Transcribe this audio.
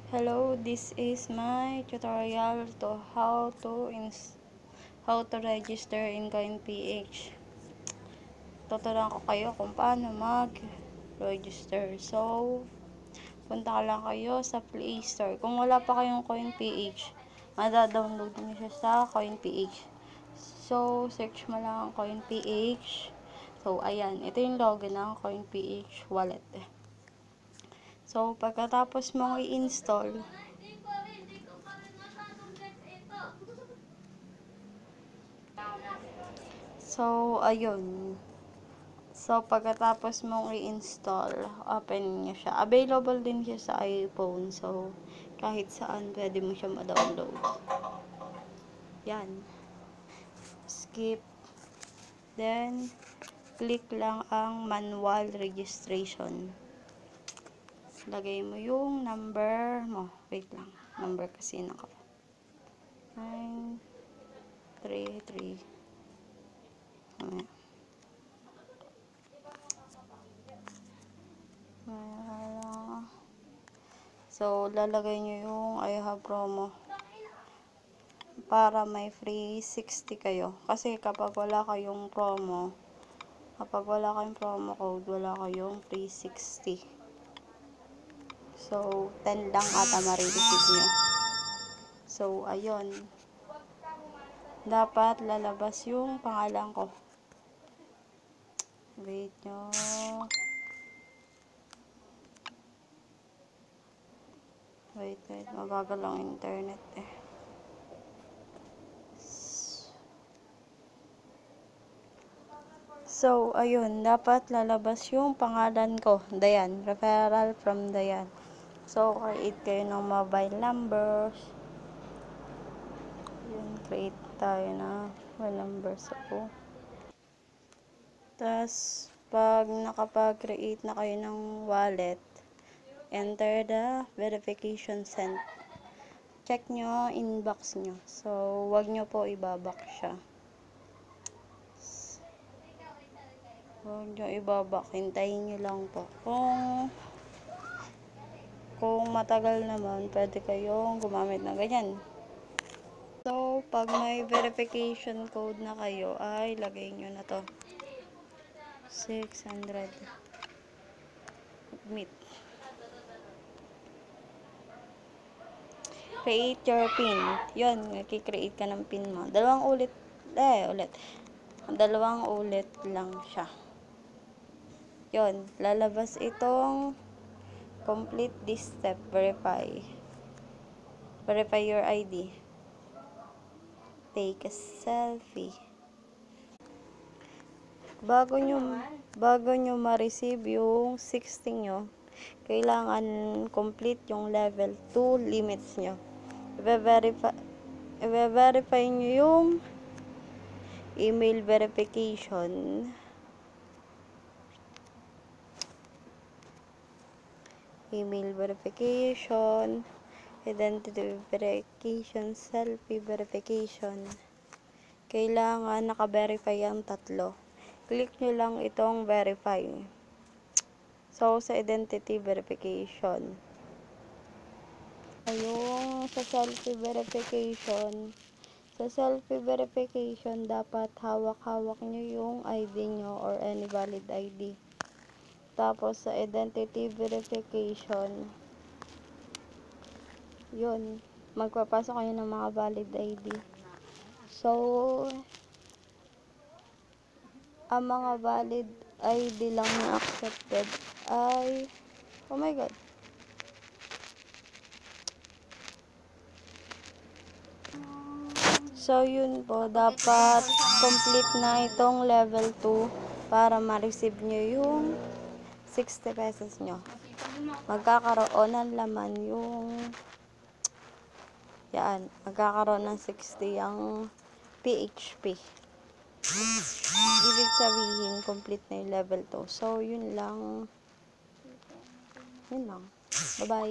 Hello, this is my tutorial to how to register in CoinPH. Tuturuan ko kayo kung paano mag-register. So, punta ka lang kayo sa Play Store. Kung wala pa kayong CoinPH, mada-download niyo siya sa CoinPH. So, search mo lang ang CoinPH. So, ayan. Ito yung login ng CoinPH wallet. So, pagkatapos mong i-install, ayun. So, pagkatapos mong i-install, open nyo siya. Available din siya sa iPhone. So, kahit saan, pwede mo siya ma-download. Yan. Skip. Then, click lang ang manual registration. Lagay mo yung number mo. Wait lang. Number kasi naka 933. So, lalagay nyo yung I have promo para may free 60 kayo. Kasi kapag wala kayong promo code, wala kayong free 60. So, 10 lang ata ma-receive nyo. So, ayun. Dapat lalabas yung pangalan ko. Wait nyo. Wait. Mabagal lang internet eh. So, ayun. Dapat lalabas yung pangalan ko. Dayan. Referral from Dayan. So, create kayo ng mobile numbers. Yun, create tayo na mobile numbers ako. Tapos, pag nakapag-create na kayo ng wallet, enter the verification sent. Check nyo inbox nyo. So, wag nyo po ibabak siya. Wag nyo ibabak. Hintayin nyo lang po. Kung matagal naman, pwede kayong gumamit ng ganyan. So, pag may verification code na kayo, ay lagay nyo na to. 600. Admit. Create your PIN. Yun, nag-create ka ng PIN mo. Dalawang ulit lang siya. Yun, lalabas itong complete this step. Verify your ID. Take a selfie. Bago nyo ma-receive yung 60 nyo, kailangan complete yung level 2 limits nyo. I-verify nyo yung email verification. Identity verification, selfie verification. Kailangan naka-verify ang tatlo. Click nyo lang itong verify. So, sa identity verification, ayun, sa selfie verification, dapat hawak-hawak nyo yung ID nyo or any valid ID. Tapos, sa identity verification, yun, magpapasok kayo ng mga valid ID. So, ang mga valid ID lang na accepted ay, oh my god, so yun po, dapat complete na itong level 2 para ma-receive nyo yung 60 pesos nyo. Magkakaroon ng laman yung magkakaroon ng 60 ang PHP. Ibig sabihin, complete na yung level 2. So, yun lang. Bye-bye.